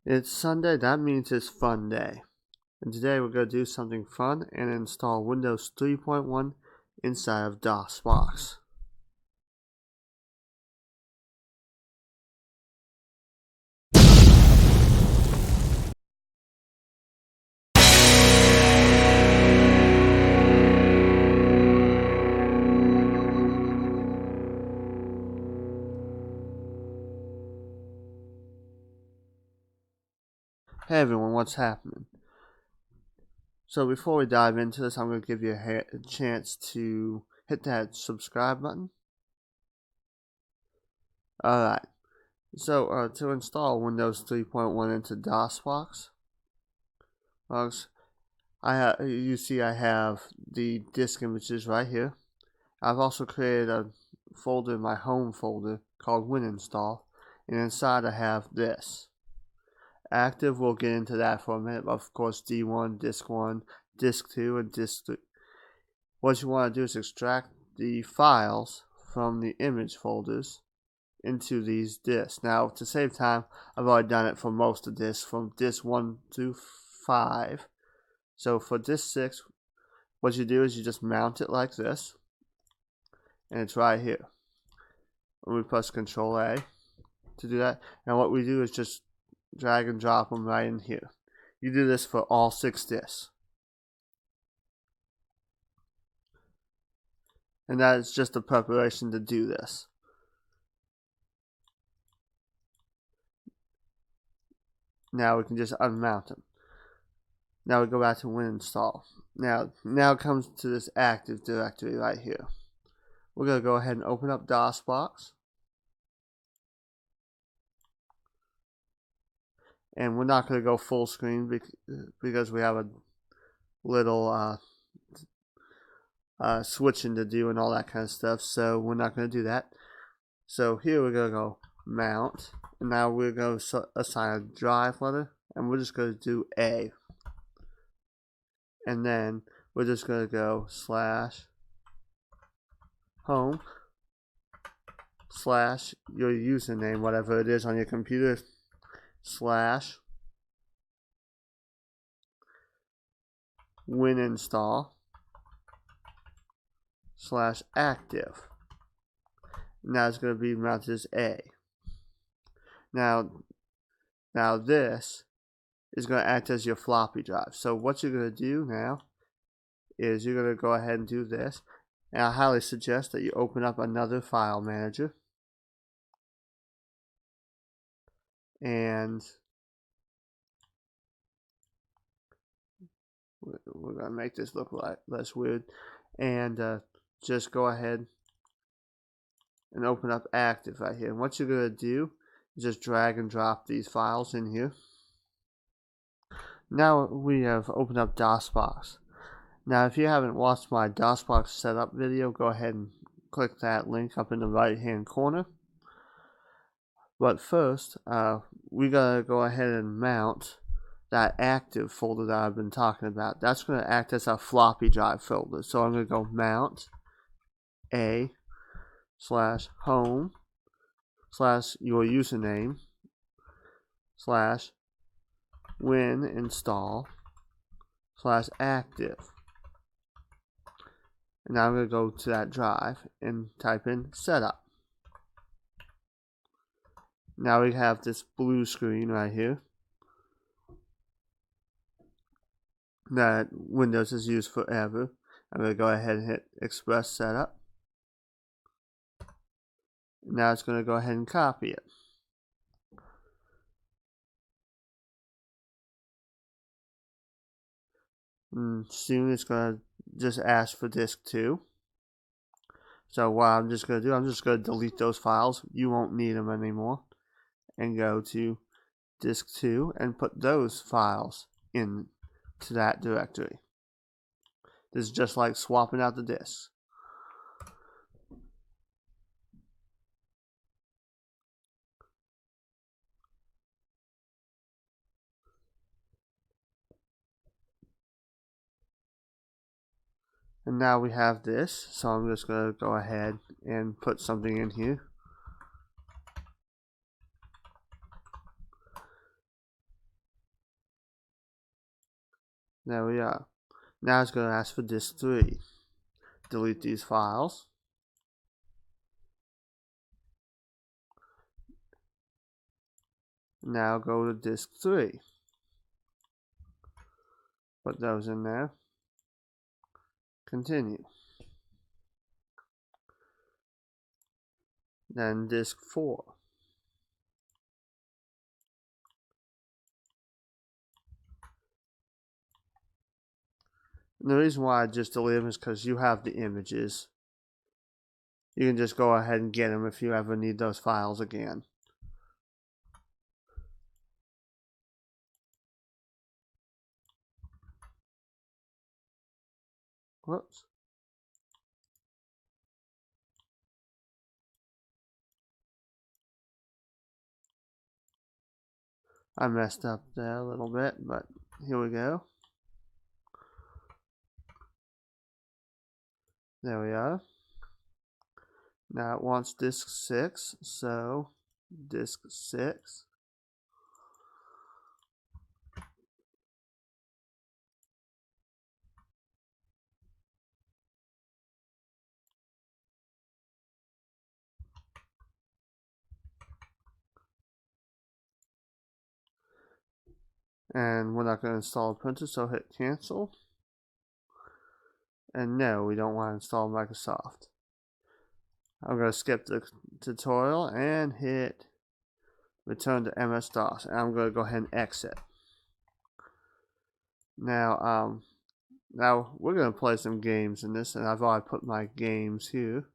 It's Sunday, that means it's fun day. And today we're going to do something fun and install Windows 3.1 inside of DosBox. Hey everyone, what's happening? So before we dive into this, I'm going to give you a chance to hit that subscribe button. Alright, so to install Windows 3.1 into DosBox, you see I have the disk images right here. I've also created a folder in my home folder called WinInstall, and inside I have this. Active, we'll get into that for a minute. Of course, D1, Disk 1, Disk 2, and Disk 3. What you want to do is extract the files from the image folders into these disks. Now, to save time, I've already done it for most of this, from Disk 1 to 5. So for Disk 6, what you do is you just mount it like this, and it's right here. And we press Control A to do that. Now what we do is just drag and drop them right in here. You do this for all 6 disks. And that is just the preparation to do this. Now we can just unmount them. Now we go back to WinInstall. Now it comes to this active directory right here. We're going to go ahead and open up DosBox. And we're not going to go full screen because we have a little switching to do and all that kind of stuff. So we're not going to do that. So here we're going to go mount. And now we're going to assign a drive letter. And we're just going to do A. And then we're just going to go /home/ your username, whatever it is on your computer, /WinInstall /active. Now it's going to be mounted as A. Now this is going to act as your floppy drive. So what you're going to do now is you're going to go ahead and do this. And I highly suggest that you open up another file manager. And we're going to make this look less weird. And just go ahead and open up active right here. And what you're going to do is just drag and drop these files in here. Now we have opened up DosBox. Now if you haven't watched my DosBox setup video, go ahead and click that link up in the right hand corner. But first, we gotta go ahead and mount that active folder that I've been talking about. That's going to act as a floppy drive folder. So I'm going to go mount A /home/ your username /WinInstall /active. And now I'm going to go to that drive and type in setup. Now we have this blue screen right here that Windows has used forever. I'm going to go ahead and hit Express Setup. Now it's going to go ahead and copy it. And soon it's going to just ask for disk 2. So what I'm just going to do, I'm just going to delete those files. You won't need them anymore. And go to disk 2 and put those files into that directory. This is just like swapping out the disks. And now we have this, so I'm just going to go ahead and put something in here. There we are. Now it's going to ask for disk 3. Delete these files. Now go to disk 3. Put those in there. Continue. Then disk 4. And the reason why I just delete them is because you have the images. You can just go ahead and get them if you ever need those files again. Whoops. I messed up there a little bit, but here we go. There we are. Now it wants disk 6, so disk 6. And we're not going to install a printer, so hit cancel. And no, we don't want to install Microsoft. I'm going to skip the tutorial and hit return to MS-DOS. And I'm going to go ahead and exit. Now we're going to play some games in this, and I've already put my games here.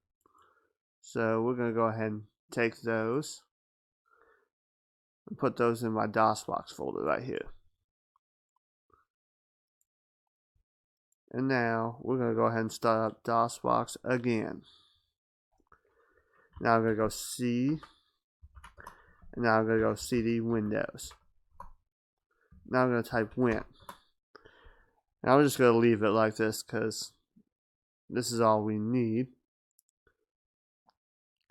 So we're going to go ahead and take those and put those in my DosBox folder right here. And now we're going to go ahead and start up DosBox again. Now I'm going to go C, and now I'm going to go CD Windows. Now I'm going to type Win. Now I'm just going to leave it like this because this is all we need.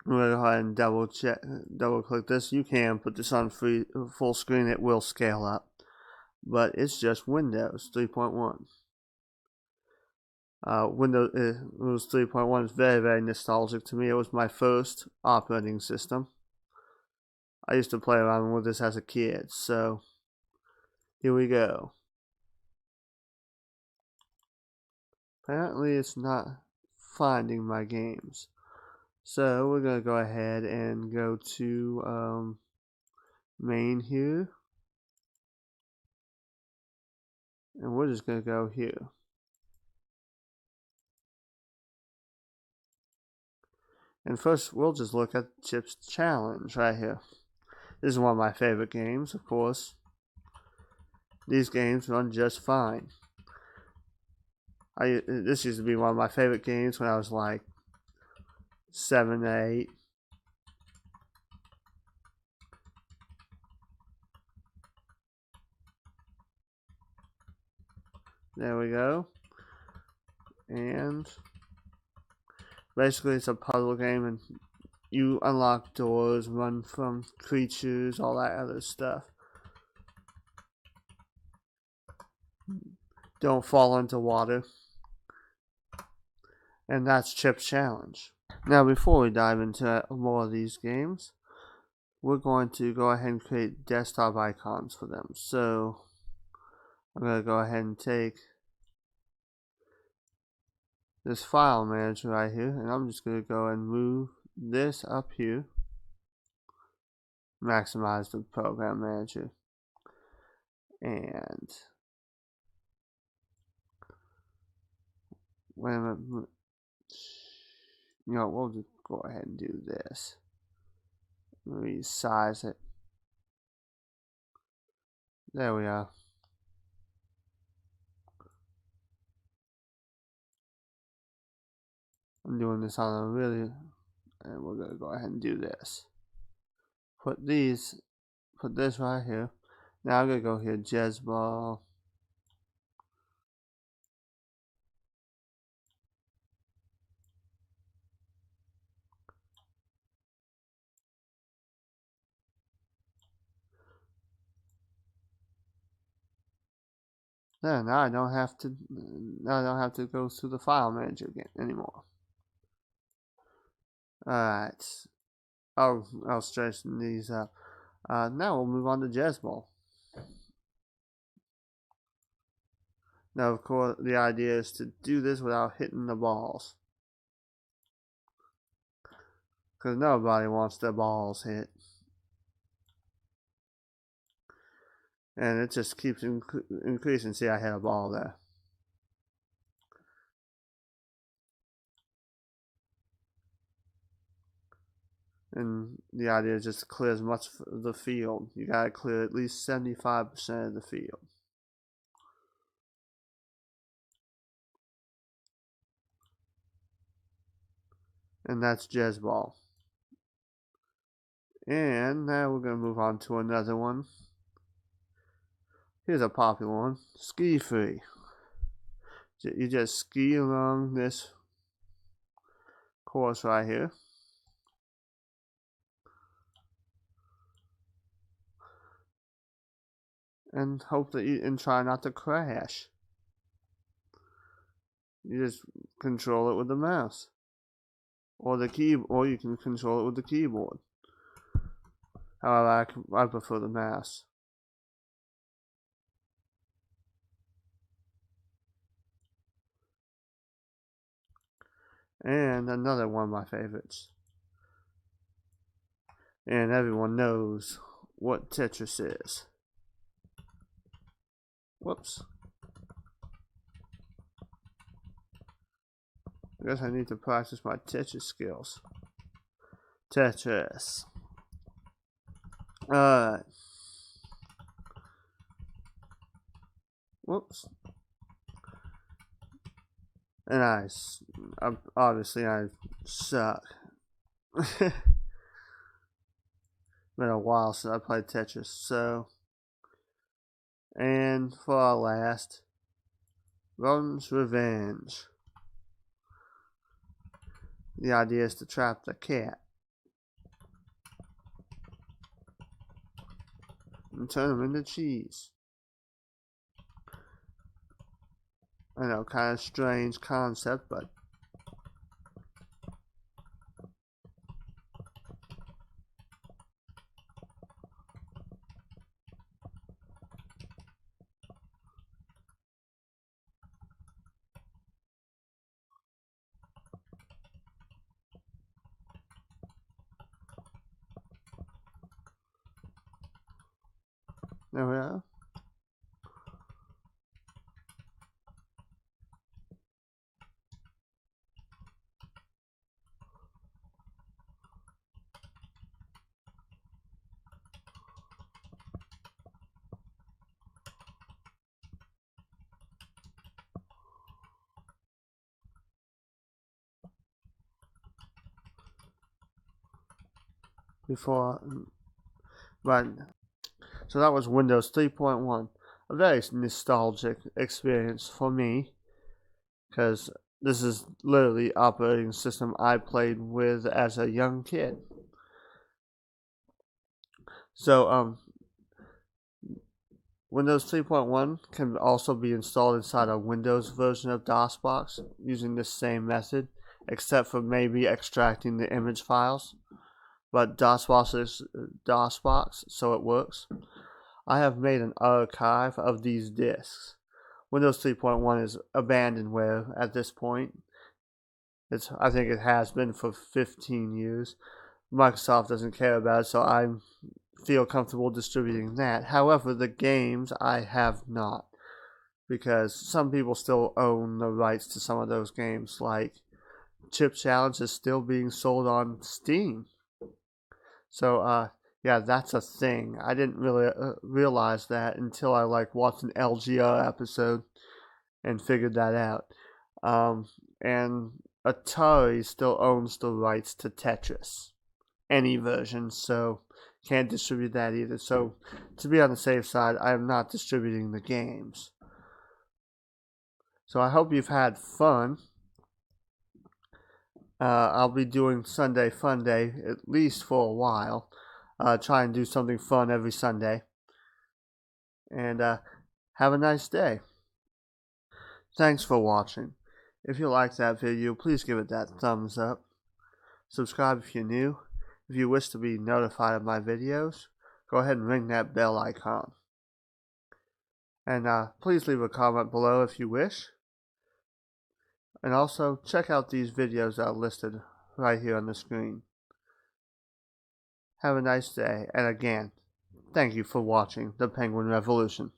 I'm going to go ahead and double click this. You can put this on full screen, it will scale up, but it's just Windows 3.1. Windows 3.1 is very, very nostalgic to me. It was my first operating system. I used to play around with this as a kid, so here we go. Apparently it's not finding my games. So we're going to go ahead and go to main here. And we're just going to go here. And first we'll just look at Chip's Challenge right here. This is one of my favorite games, of course. These games run just fine. This used to be one of my favorite games when I was like 7 to 8. There we go. And basically it's a puzzle game, and you unlock doors, run from creatures, all that other stuff. Don't fall into water. And that's Chip's Challenge. Now before we dive into more of these games, we're going to go ahead and create desktop icons for them. So I'm going to go ahead and take this file manager right here, and I'm just going to go and move this up here. Maximize the program manager. And wait a minute. You know, we'll just go ahead and do this. Resize it. There we are. I'm doing this on a really, and we're gonna go ahead and do this. Put this right here. Now I'm gonna go here, Jezball. Then I don't have to. I don't have to go through the file manager again anymore. All right. I'll straighten these up. Now we'll move on to Jezball. Now, of course, the idea is to do this without hitting the balls. Because nobody wants their balls hit. And it just keeps increasing. See, I hit a ball there. And the idea is just to clear as much of the field. You gotta clear at least 75% of the field. And that's Jezball. And now we're gonna move on to another one. Here's a popular one, Ski Free. You just ski along this course right here. And hope that and try not to crash. You just control it with the mouse. Or you can control it with the keyboard. However, I prefer the mouse. And another one of my favorites. And everyone knows what Tetris is. Whoops. I guess I need to practice my Tetris skills. Tetris. Alright. Whoops. And obviously I suck. Been a while since I played Tetris, so. And for our last, Rodent's Revenge. The idea is to trap the cat and turn him into cheese. I know, kind of strange concept, but there we are. But so that was Windows 3.1, a very nostalgic experience for me, because this is literally operating system I played with as a young kid. So Windows 3.1 can also be installed inside a Windows version of DosBox using the same method, except for maybe extracting the image files. But DosBox is DosBox, so it works. I have made an archive of these disks. Windows 3.1 is abandonware at this point. I think it has been for 15 years. Microsoft doesn't care about it, so I feel comfortable distributing that. However, the games I have not, because some people still own the rights to some of those games, like Chip Challenge is still being sold on Steam. So, yeah, that's a thing. I didn't really realize that until I watched an LGR episode and figured that out. And Atari still owns the rights to Tetris, any version, so can't distribute that either. So, to be on the safe side, I am not distributing the games. So I hope you've had fun. I'll be doing Sunday Funday at least for a while. Try and do something fun every Sunday. And have a nice day. Thanks for watching. If you liked that video, please give it that thumbs up. Subscribe if you're new. If you wish to be notified of my videos, go ahead and ring that bell icon. And please leave a comment below if you wish. And also, check out these videos that are listed right here on the screen. Have a nice day, and again, thank you for watching the Penguin Revolution.